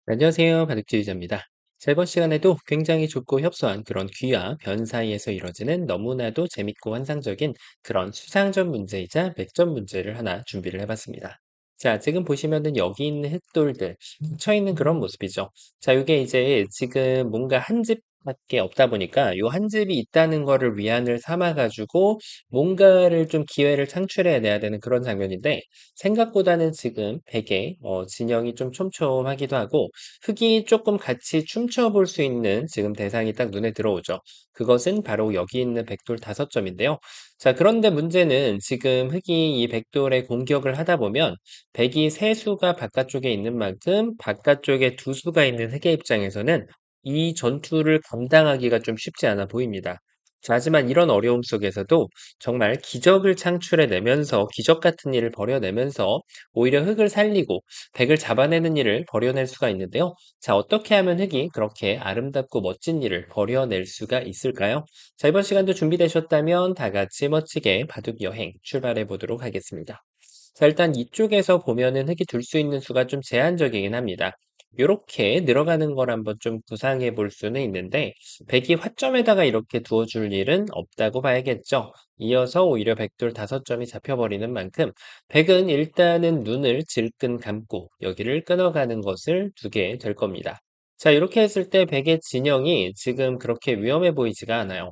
안녕하세요. 바둑지휘자입니다. 자, 이번 시간에도 굉장히 좁고 협소한 그런 귀와 변 사이에서 이루어지는 너무나도 재밌고 환상적인 그런 수상전 문제이자 맥점 문제를 하나 준비를 해봤습니다. 자, 지금 보시면은 여기 있는 흙돌들 쳐 있는 그런 모습이죠. 자, 이게 이제 지금 뭔가 한 집밖에 없다 보니까 요 한 집이 있다는 거를 위안을 삼아가지고 뭔가를 좀 기회를 창출해내야 되는 그런 장면인데 생각보다는 지금 베개 진영이 좀 촘촘하기도 하고 흙이 조금 같이 춤춰 볼 수 있는 지금 대상이 딱 눈에 들어오죠. 그것은 바로 여기 있는 백돌 5점인데요. 자, 그런데 문제는 지금 흙이 이 백돌에 공격을 하다 보면 백이 3수가 바깥쪽에 있는 만큼 바깥쪽에 2수가 있는 흙의 입장에서는 이 전투를 감당하기가 좀 쉽지 않아 보입니다. 자, 하지만 이런 어려움 속에서도 정말 기적을 창출해내면서 기적 같은 일을 벌여내면서 오히려 흙을 살리고 백을 잡아내는 일을 벌여낼 수가 있는데요. 자, 어떻게 하면 흙이 그렇게 아름답고 멋진 일을 벌여낼 수가 있을까요? 자, 이번 시간도 준비되셨다면 다 같이 멋지게 바둑 여행 출발해 보도록 하겠습니다. 자, 일단 이쪽에서 보면은 흙이 둘 수 있는 수가 좀 제한적이긴 합니다. 요렇게 늘어가는 걸 한번 좀 구상해 볼 수는 있는데, 백이 화점에다가 이렇게 두어줄 일은 없다고 봐야겠죠. 이어서 오히려 백돌 5점이 잡혀버리는 만큼, 백은 일단은 눈을 질끈 감고 여기를 끊어가는 것을 두게 될 겁니다. 자, 이렇게 했을 때 백의 진영이 지금 그렇게 위험해 보이지가 않아요.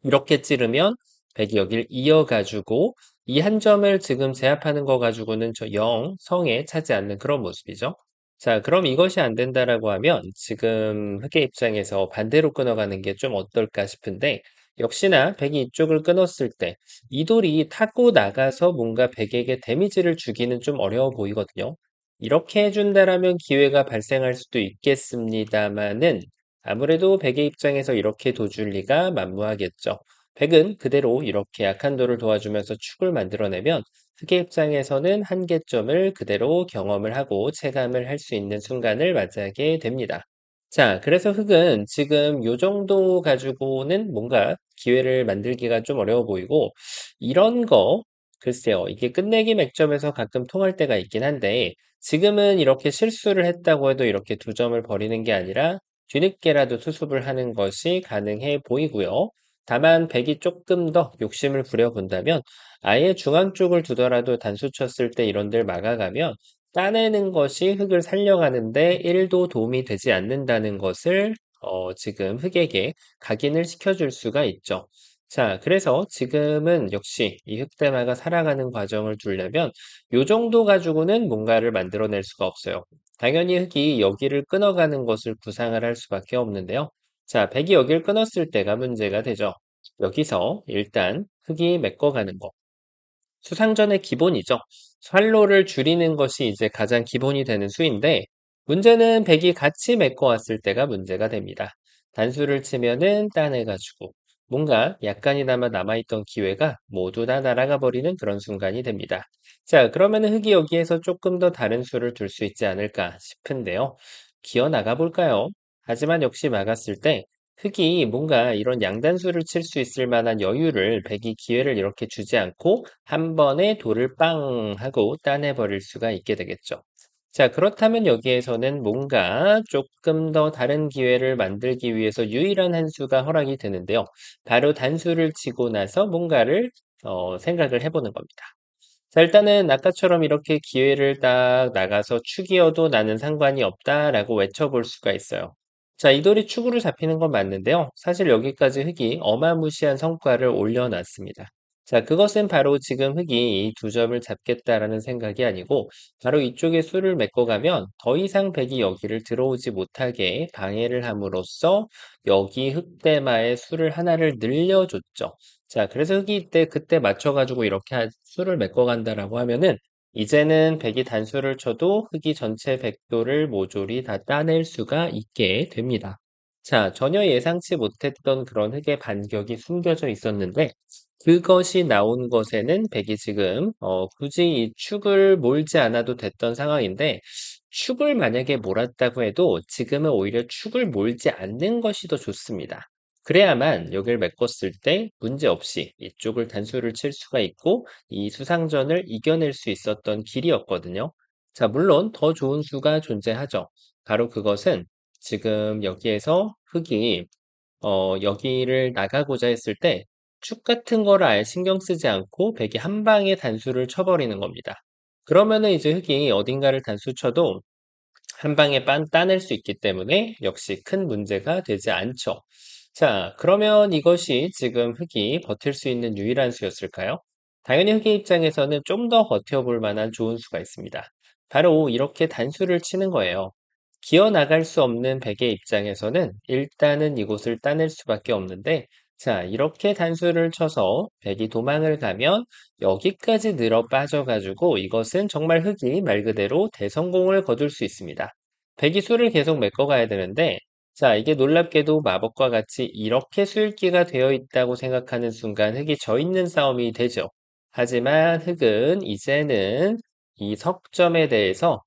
이렇게 찌르면 백이 여기를 이어가지고 이 한 점을 지금 제압하는 거 가지고는 저 0, 성에 차지 않는 그런 모습이죠. 자, 그럼 이것이 안 된다라고 하면 지금 흑의 입장에서 반대로 끊어가는 게 좀 어떨까 싶은데 역시나 백이 이쪽을 끊었을 때 이 돌이 타고 나가서 뭔가 백에게 데미지를 주기는 좀 어려워 보이거든요. 이렇게 해준다라면 기회가 발생할 수도 있겠습니다만은 아무래도 백의 입장에서 이렇게 도줄 리가 만무하겠죠. 백은 그대로 이렇게 약한 돌을 도와주면서 축을 만들어내면 흑의 입장에서는 한계점을 그대로 경험을 하고 체감을 할 수 있는 순간을 맞이하게 됩니다. 자, 그래서 흑은 지금 요 정도 가지고는 뭔가 기회를 만들기가 좀 어려워 보이고, 이런 거, 글쎄요, 이게 끝내기 맥점에서 가끔 통할 때가 있긴 한데, 지금은 이렇게 실수를 했다고 해도 이렇게 2점을 버리는 게 아니라 뒤늦게라도 수습을 하는 것이 가능해 보이고요. 다만 백이 조금 더 욕심을 부려본다면 아예 중앙 쪽을 두더라도 단수 쳤을 때 이런 데를 막아가면 따내는 것이 흙을 살려가는데 1도 도움이 되지 않는다는 것을 지금 흙에게 각인을 시켜줄 수가 있죠. 자, 그래서 지금은 역시 이 흙대마가 살아가는 과정을 두려면 요 정도 가지고는 뭔가를 만들어낼 수가 없어요. 당연히 흙이 여기를 끊어가는 것을 구상을 할 수밖에 없는데요. 자, 백이 여기를 끊었을 때가 문제가 되죠. 여기서 일단 흙이 메꿔가는 거. 수상전의 기본이죠. 활로를 줄이는 것이 이제 가장 기본이 되는 수인데, 문제는 백이 같이 메꿔왔을 때가 문제가 됩니다. 단수를 치면은 따내가지고, 뭔가 약간이나마 남아있던 기회가 모두 다 날아가 버리는 그런 순간이 됩니다. 자, 그러면은 흙이 여기에서 조금 더 다른 수를 둘 수 있지 않을까 싶은데요. 기어 나가 볼까요? 하지만 역시 막았을 때 흙이 뭔가 이런 양단수를 칠 수 있을 만한 여유를 백이 기회를 이렇게 주지 않고 한 번에 돌을 빵 하고 따내버릴 수가 있게 되겠죠. 자, 그렇다면 여기에서는 뭔가 조금 더 다른 기회를 만들기 위해서 유일한 한 수가 허락이 되는데요. 바로 단수를 치고 나서 뭔가를 생각을 해보는 겁니다. 자, 일단은 아까처럼 이렇게 기회를 딱 나가서 축이어도 나는 상관이 없다라고 외쳐볼 수가 있어요. 자, 이 돌이 축으로 잡히는 건 맞는데요. 사실 여기까지 흙이 어마무시한 성과를 올려놨습니다. 자, 그것은 바로 지금 흙이 이 2점을 잡겠다라는 생각이 아니고 바로 이쪽에 수를 메꿔가면 더 이상 백이 여기를 들어오지 못하게 방해를 함으로써 여기 흙대마의 수를 하나를 늘려줬죠. 자, 그래서 흙이 그때 맞춰가지고 이렇게 수를 메꿔간다라고 하면은 이제는 백이 단수를 쳐도 흙이 전체 백도를 모조리 다 따낼 수가 있게 됩니다. 자, 전혀 예상치 못했던 그런 흙의 반격이 숨겨져 있었는데 그것이 나온 것에는 백이 지금 굳이 이 축을 몰지 않아도 됐던 상황인데 축을 만약에 몰았다고 해도 지금은 오히려 축을 몰지 않는 것이 더 좋습니다. 그래야만 여기를 메꿨을 때 문제없이 이쪽을 단수를 칠 수가 있고 이 수상전을 이겨낼 수 있었던 길이었거든요. 자, 물론 더 좋은 수가 존재하죠. 바로 그것은 지금 여기에서 흙이 여기를 나가고자 했을 때 축 같은 거를 아예 신경 쓰지 않고 백이 한 방에 단수를 쳐버리는 겁니다. 그러면은 이제 흙이 어딘가를 단수 쳐도 한 방에 따낼 수 있기 때문에 역시 큰 문제가 되지 않죠. 자, 그러면 이것이 지금 흙이 버틸 수 있는 유일한 수였을까요? 당연히 흙의 입장에서는 좀 더 버텨볼 만한 좋은 수가 있습니다. 바로 이렇게 단수를 치는 거예요. 기어 나갈 수 없는 백의 입장에서는 일단은 이곳을 따낼 수밖에 없는데, 자, 이렇게 단수를 쳐서 백이 도망을 가면 여기까지 늘어 빠져가지고 이것은 정말 흙이 말 그대로 대성공을 거둘 수 있습니다. 백이 수를 계속 메꿔가야 되는데, 자, 이게 놀랍게도 마법과 같이 이렇게 수읽기가 되어 있다고 생각하는 순간 흙이 져 있는 싸움이 되죠. 하지만 흙은 이제는 이 석점에 대해서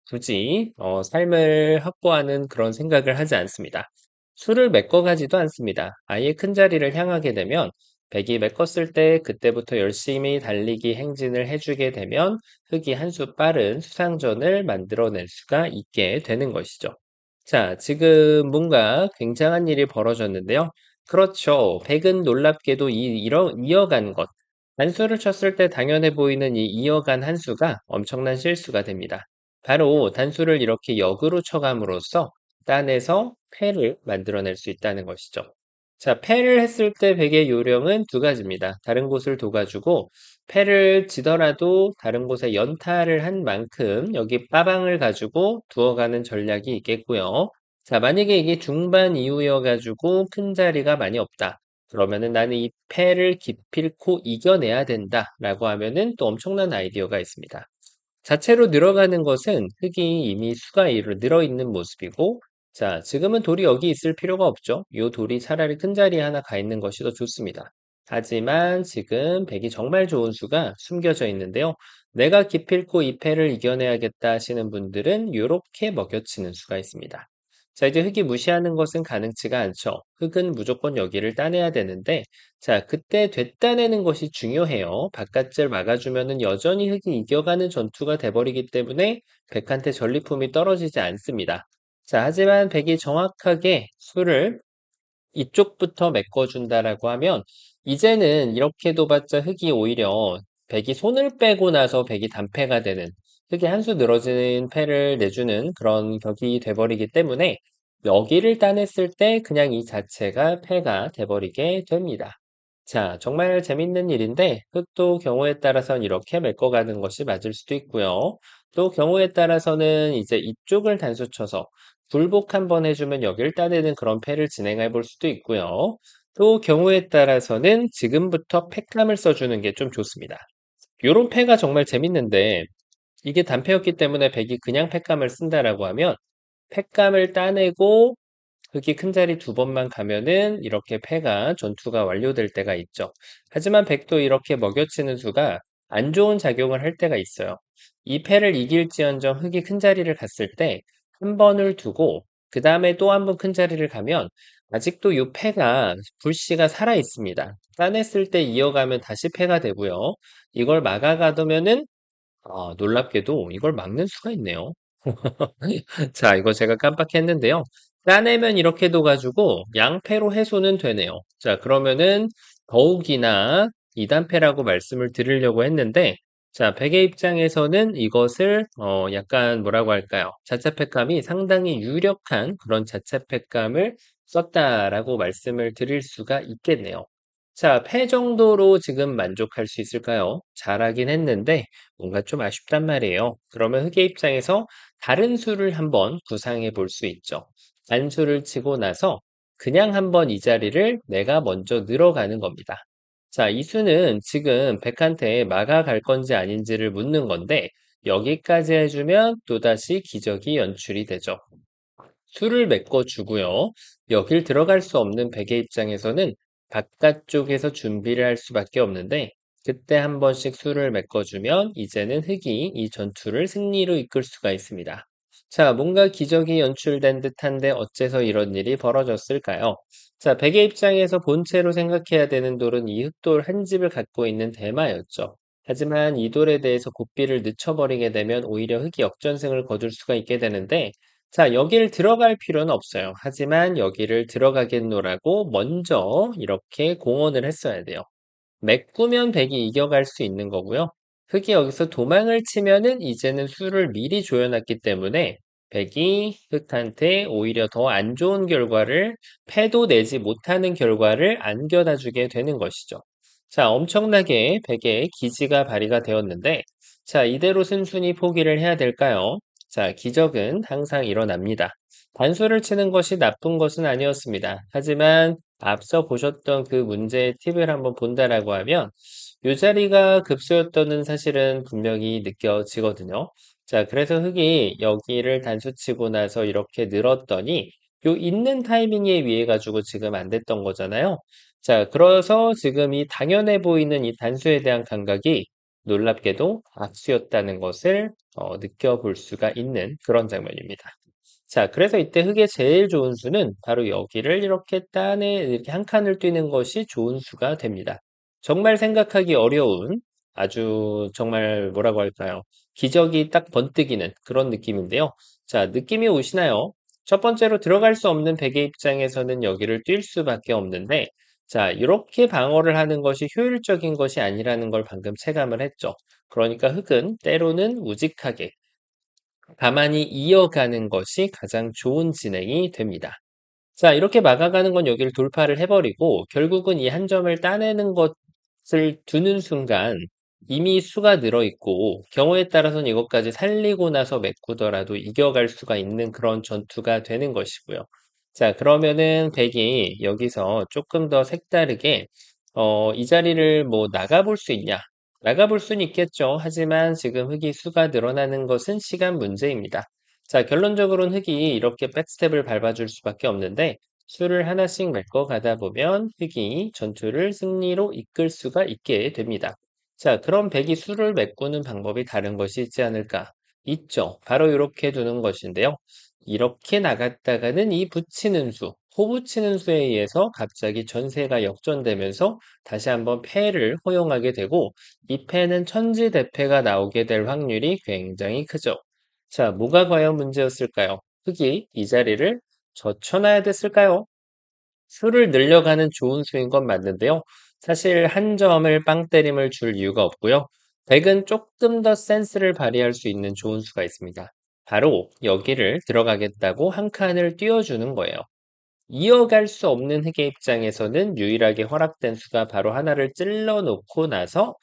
굳이 삶을 확보하는 그런 생각을 하지 않습니다. 수를 메꿔가지도 않습니다. 아예 큰 자리를 향하게 되면 백이 메꿨을 때 그때부터 열심히 달리기 행진을 해주게 되면 흙이 한 수 빠른 수상전을 만들어낼 수가 있게 되는 것이죠. 자, 지금 뭔가 굉장한 일이 벌어졌는데요. 그렇죠. 백은 놀랍게도 이어간 것. 단수를 쳤을 때 당연해 보이는 이 이어간 한 수가 엄청난 실수가 됩니다. 바로 단수를 이렇게 역으로 쳐감으로써 딴에서 패를 만들어낼 수 있다는 것이죠. 자, 패를 했을 때 백의 요령은 두 가지입니다. 다른 곳을 둬가지고 패를 지더라도 다른 곳에 연타를 한 만큼 여기 빠방을 가지고 두어가는 전략이 있겠고요. 자, 만약에 이게 중반 이후여가지고 큰 자리가 많이 없다. 그러면은 나는 이 패를 기필코 이겨내야 된다라고 하면은 또 엄청난 아이디어가 있습니다. 자체로 늘어가는 것은 흙이 이미 수가 늘어 있는 모습이고, 자, 지금은 돌이 여기 있을 필요가 없죠. 이 돌이 차라리 큰 자리에 하나 가 있는 것이 더 좋습니다. 하지만 지금 백이 정말 좋은 수가 숨겨져 있는데요. 내가 기필코 이 패를 이겨내야겠다 하시는 분들은 이렇게 먹여치는 수가 있습니다. 자, 이제 흙이 무시하는 것은 가능치가 않죠. 흙은 무조건 여기를 따내야 되는데, 자, 그때 되따내는 것이 중요해요. 바깥을 막아주면은 여전히 흙이 이겨가는 전투가 돼버리기 때문에 백한테 전리품이 떨어지지 않습니다. 자, 하지만 백이 정확하게 수를 이쪽부터 메꿔준다라고 하면 이제는 이렇게 둬봤자 흙이 오히려 백이 손을 빼고 나서 백이 단패가 되는 흙이 한 수 늘어지는 패를 내주는 그런 격이 돼버리기 때문에 여기를 따냈을 때 그냥 이 자체가 패가 돼버리게 됩니다. 자, 정말 재밌는 일인데 흙도 경우에 따라서는 이렇게 메꿔가는 것이 맞을 수도 있고요. 또 경우에 따라서는 이제 이쪽을 단수 쳐서 굴복 한번 해주면 여기를 따내는 그런 패를 진행해 볼 수도 있고요. 또 경우에 따라서는 지금부터 팩감을 써주는 게 좀 좋습니다. 요런 패가 정말 재밌는데 이게 단패였기 때문에 백이 그냥 팩감을 쓴다라고 하면 팩감을 따내고 흙이 큰 자리 두 번만 가면은 이렇게 패가 전투가 완료될 때가 있죠. 하지만 백도 이렇게 먹여치는 수가 안 좋은 작용을 할 때가 있어요. 이 패를 이길지언정 흙이 큰 자리를 갔을 때 한 번을 두고 그 다음에 또 한 번 큰 자리를 가면 아직도 이 패가 불씨가 살아 있습니다. 따냈을 때 이어가면 다시 패가 되고요. 이걸 막아가두면은 놀랍게도 이걸 막는 수가 있네요. 자, 이거 제가 깜빡했는데요. 따내면 이렇게 둬가지고 양패로 해소는 되네요. 자, 그러면은 더욱이나 이단패라고 말씀을 드리려고 했는데, 자, 백의 입장에서는 이것을 약간 뭐라고 할까요? 자체패감이 상당히 유력한 그런 자체패감을 썼다라고 말씀을 드릴 수가 있겠네요. 자, 패 정도로 지금 만족할 수 있을까요? 잘하긴 했는데 뭔가 좀 아쉽단 말이에요. 그러면 흑의 입장에서 다른 수를 한번 구상해 볼 수 있죠. 단수를 치고 나서 그냥 한번 이 자리를 내가 먼저 늘어가는 겁니다. 자, 이 수는 지금 백한테 막아갈 건지 아닌지를 묻는 건데 여기까지 해주면 또다시 기적이 연출이 되죠. 수를 메꿔주고요. 여길 들어갈 수 없는 백의 입장에서는 바깥쪽에서 준비를 할 수밖에 없는데 그때 한 번씩 수를 메꿔주면 이제는 흑이 이 전투를 승리로 이끌 수가 있습니다. 자, 뭔가 기적이 연출된 듯한데 어째서 이런 일이 벌어졌을까요? 자, 백의 입장에서 본체로 생각해야 되는 돌은 이 흑돌 한 집을 갖고 있는 대마였죠. 하지만 이 돌에 대해서 고삐를 늦춰버리게 되면 오히려 흙이 역전승을 거둘 수가 있게 되는데, 자, 여기를 들어갈 필요는 없어요. 하지만 여기를 들어가겠노라고 먼저 이렇게 공언을 했어야 돼요. 메꾸면 백이 이겨갈 수 있는 거고요. 흑이 여기서 도망을 치면은 이제는 수를 미리 조여놨기 때문에 백이 흑한테 오히려 더 안 좋은 결과를, 패도 내지 못하는 결과를 안겨다 주게 되는 것이죠. 자, 엄청나게 백의 기지가 발휘가 되었는데, 자, 이대로 순순히 포기를 해야 될까요? 자, 기적은 항상 일어납니다. 단수를 치는 것이 나쁜 것은 아니었습니다. 하지만 앞서 보셨던 그 문제의 팁을 한번 본다라고 하면 요 자리가 급소였다는 사실은 분명히 느껴지거든요. 자, 그래서 흙이 여기를 단수치고 나서 이렇게 늘었더니 요 있는 타이밍에 의해 가지고 지금 안 됐던 거잖아요. 자, 그래서 지금 이 당연해 보이는 이 단수에 대한 감각이 놀랍게도 악수였다는 것을 느껴볼 수가 있는 그런 장면입니다. 자, 그래서 이때 흙의 제일 좋은 수는 바로 여기를 이렇게 이렇게 한 칸을 뛰는 것이 좋은 수가 됩니다. 정말 생각하기 어려운 아주 정말 뭐라고 할까요? 기적이 딱 번뜩이는 그런 느낌인데요. 자, 느낌이 오시나요? 첫 번째로 들어갈 수 없는 백의 입장에서는 여기를 뛸 수밖에 없는데, 자, 이렇게 방어를 하는 것이 효율적인 것이 아니라는 걸 방금 체감을 했죠. 그러니까 흙은 때로는 우직하게 가만히 이어가는 것이 가장 좋은 진행이 됩니다. 자, 이렇게 막아가는 건 여기를 돌파를 해버리고 결국은 이 한 점을 따내는 것을 두는 순간 이미 수가 늘어 있고 경우에 따라서는 이것까지 살리고 나서 메꾸더라도 이겨갈 수가 있는 그런 전투가 되는 것이고요. 자, 그러면은 백이 여기서 조금 더 색다르게 이 자리를 뭐 나가볼 수 있냐? 나가볼 수는 있겠죠. 하지만 지금 흙이 수가 늘어나는 것은 시간 문제입니다. 자, 결론적으로는 흙이 이렇게 백스텝을 밟아줄 수밖에 없는데 수를 하나씩 메꿔 가다 보면 흙이 전투를 승리로 이끌 수가 있게 됩니다. 자, 그럼 백이 수를 메꾸는 방법이 다른 것이 있지 않을까? 있죠. 바로 이렇게 두는 것인데요. 이렇게 나갔다가는 이 붙이는 수, 호붙이는 수에 의해서 갑자기 전세가 역전되면서 다시 한번 패를 허용하게 되고 이 패는 천지대패가 나오게 될 확률이 굉장히 크죠. 자, 뭐가 과연 문제였을까요? 흙이 이 자리를 젖혀놔야 됐을까요? 수를 늘려가는 좋은 수인 건 맞는데요. 사실 한 점을 빵 때림을 줄 이유가 없고요. 백은 조금 더 센스를 발휘할 수 있는 좋은 수가 있습니다. 바로 여기를 들어가겠다고 한 칸을 띄워주는 거예요. 이어갈 수 없는 흙의 입장에서는 유일하게 허락된 수가 바로 하나를 찔러 놓고 나서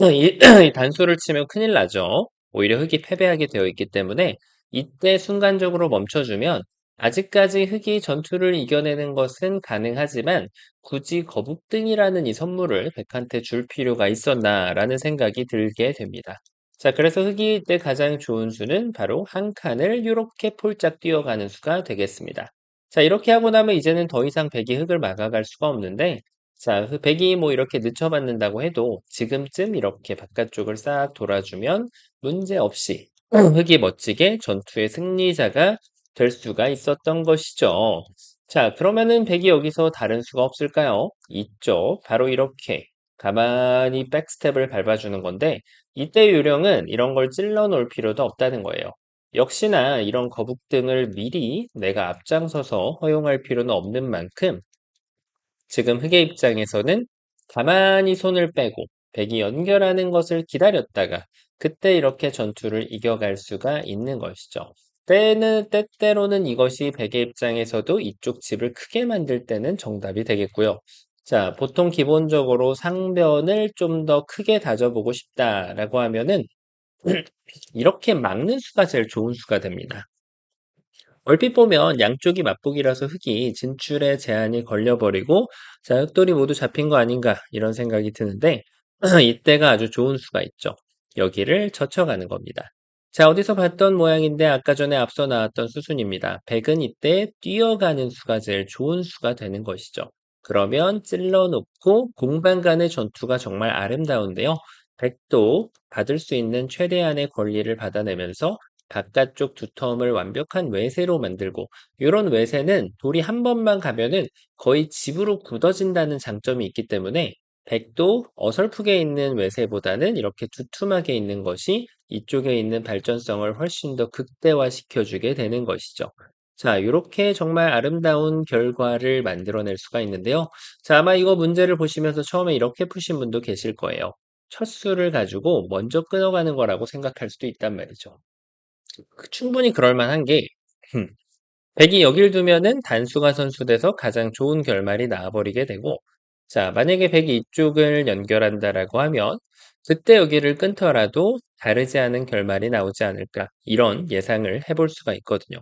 이 이 단수를 치면 큰일 나죠. 오히려 흙이 패배하게 되어 있기 때문에 이때 순간적으로 멈춰주면 아직까지 흙이 전투를 이겨내는 것은 가능하지만 굳이 거북등이라는 이 선물을 백한테 줄 필요가 있었나라는 생각이 들게 됩니다. 자, 그래서 흙이 이때 가장 좋은 수는 바로 한 칸을 이렇게 폴짝 뛰어가는 수가 되겠습니다. 자, 이렇게 하고 나면 이제는 더 이상 백이 흙을 막아갈 수가 없는데, 자, 그 백이 뭐 이렇게 늦춰받는다고 해도 지금쯤 이렇게 바깥쪽을 싹 돌아주면 문제 없이 흙이 멋지게 전투의 승리자가 될 수가 있었던 것이죠. 자, 그러면은 백이 여기서 다른 수가 없을까요? 있죠. 바로 이렇게 가만히 백스텝을 밟아주는 건데 이때 요령은 이런 걸 찔러 놓을 필요도 없다는 거예요. 역시나 이런 거북등을 미리 내가 앞장서서 허용할 필요는 없는 만큼 지금 흑의 입장에서는 가만히 손을 빼고 백이 연결하는 것을 기다렸다가 그때 이렇게 전투를 이겨갈 수가 있는 것이죠. 때때로는 이것이 백의 입장에서도 이쪽 집을 크게 만들 때는 정답이 되겠고요. 자, 보통 기본적으로 상변을 좀 더 크게 다져보고 싶다라고 하면은 이렇게 막는 수가 제일 좋은 수가 됩니다. 얼핏 보면 양쪽이 맞붙기라서 흙이 진출에 제한이 걸려버리고 자, 흙돌이 모두 잡힌 거 아닌가 이런 생각이 드는데 이때가 아주 좋은 수가 있죠. 여기를 젖혀가는 겁니다. 자, 어디서 봤던 모양인데 아까 전에 앞서 나왔던 수순입니다. 백은 이때 뛰어가는 수가 제일 좋은 수가 되는 것이죠. 그러면 찔러 놓고 공간 간의 전투가 정말 아름다운데요. 백도 받을 수 있는 최대한의 권리를 받아내면서 바깥쪽 두텀을 완벽한 외세로 만들고 이런 외세는 돌이 한 번만 가면은 거의 집으로 굳어진다는 장점이 있기 때문에 백도 어설프게 있는 외세보다는 이렇게 두툼하게 있는 것이 이쪽에 있는 발전성을 훨씬 더 극대화시켜주게 되는 것이죠. 자, 이렇게 정말 아름다운 결과를 만들어낼 수가 있는데요. 자, 아마 이거 문제를 보시면서 처음에 이렇게 푸신 분도 계실 거예요. 첫 수를 가지고 먼저 끊어가는 거라고 생각할 수도 있단 말이죠. 충분히 그럴 만한 게, 100이 여길 두면은 단수가 선수돼서 가장 좋은 결말이 나와버리게 되고, 자, 만약에 100이 이쪽을 연결한다라고 하면, 그때 여기를 끊더라도 다르지 않은 결말이 나오지 않을까, 이런 예상을 해볼 수가 있거든요.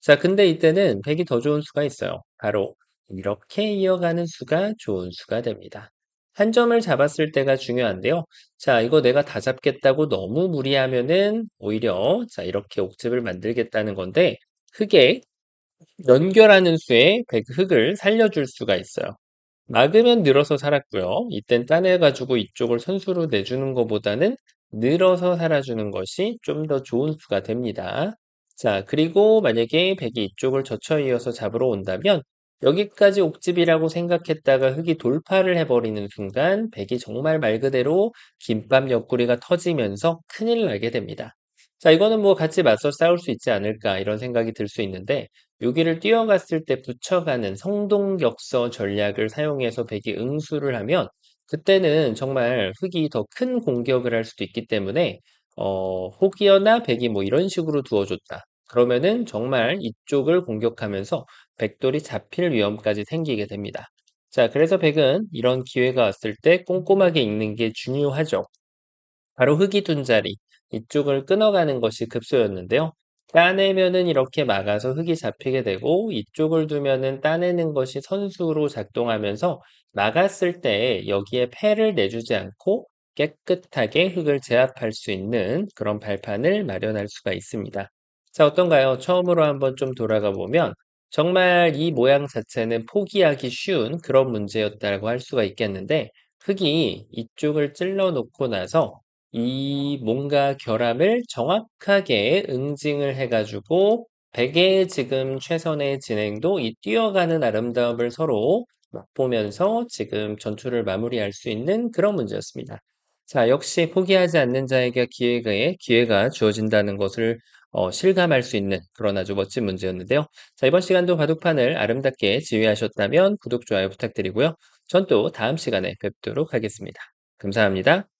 자, 근데 이때는 100이 더 좋은 수가 있어요. 바로 이렇게 이어가는 수가 좋은 수가 됩니다. 한 점을 잡았을 때가 중요한데요. 자, 이거 내가 다 잡겠다고 너무 무리하면은 오히려, 자, 이렇게 옥집을 만들겠다는 건데, 흙에 연결하는 수에 흙을 살려줄 수가 있어요. 막으면 늘어서 살았고요. 이땐 따내가지고 이쪽을 선수로 내주는 것보다는 늘어서 살아주는 것이 좀 더 좋은 수가 됩니다. 자, 그리고 만약에 백이 이쪽을 젖혀 이어서 잡으러 온다면 여기까지 옥집이라고 생각했다가 흙이 돌파를 해버리는 순간 백이 정말 말 그대로 김밥 옆구리가 터지면서 큰일 나게 됩니다. 자, 이거는 뭐 같이 맞서 싸울 수 있지 않을까 이런 생각이 들 수 있는데 여기를 뛰어갔을 때 붙여가는 성동격서 전략을 사용해서 백이 응수를 하면 그때는 정말 흑이 더 큰 공격을 할 수도 있기 때문에 혹이어나 백이 뭐 이런 식으로 두어줬다. 그러면은 정말 이쪽을 공격하면서 백돌이 잡힐 위험까지 생기게 됩니다. 자, 그래서 백은 이런 기회가 왔을 때 꼼꼼하게 읽는 게 중요하죠. 바로 흙이 둔 자리, 이쪽을 끊어가는 것이 급소였는데요. 따내면은 이렇게 막아서 흙이 잡히게 되고 이쪽을 두면은 따내는 것이 선수로 작동하면서 막았을 때 여기에 폐를 내주지 않고 깨끗하게 흙을 제압할 수 있는 그런 발판을 마련할 수가 있습니다. 자, 어떤가요? 처음으로 한번 좀 돌아가 보면 정말 이 모양 자체는 포기하기 쉬운 그런 문제였다고 할 수가 있겠는데 흙이 이쪽을 찔러 놓고 나서 이 뭔가 결함을 정확하게 응징을 해 가지고 백의 지금 최선의 진행도 이 뛰어가는 아름다움을 서로 맛보면서 지금 전투를 마무리할 수 있는 그런 문제였습니다. 자, 역시 포기하지 않는 자에게 기회가 주어진다는 것을 실감할 수 있는 그런 아주 멋진 문제였는데요. 자, 이번 시간도 바둑판을 아름답게 지휘하셨다면 구독, 좋아요 부탁드리고요. 전 또 다음 시간에 뵙도록 하겠습니다. 감사합니다.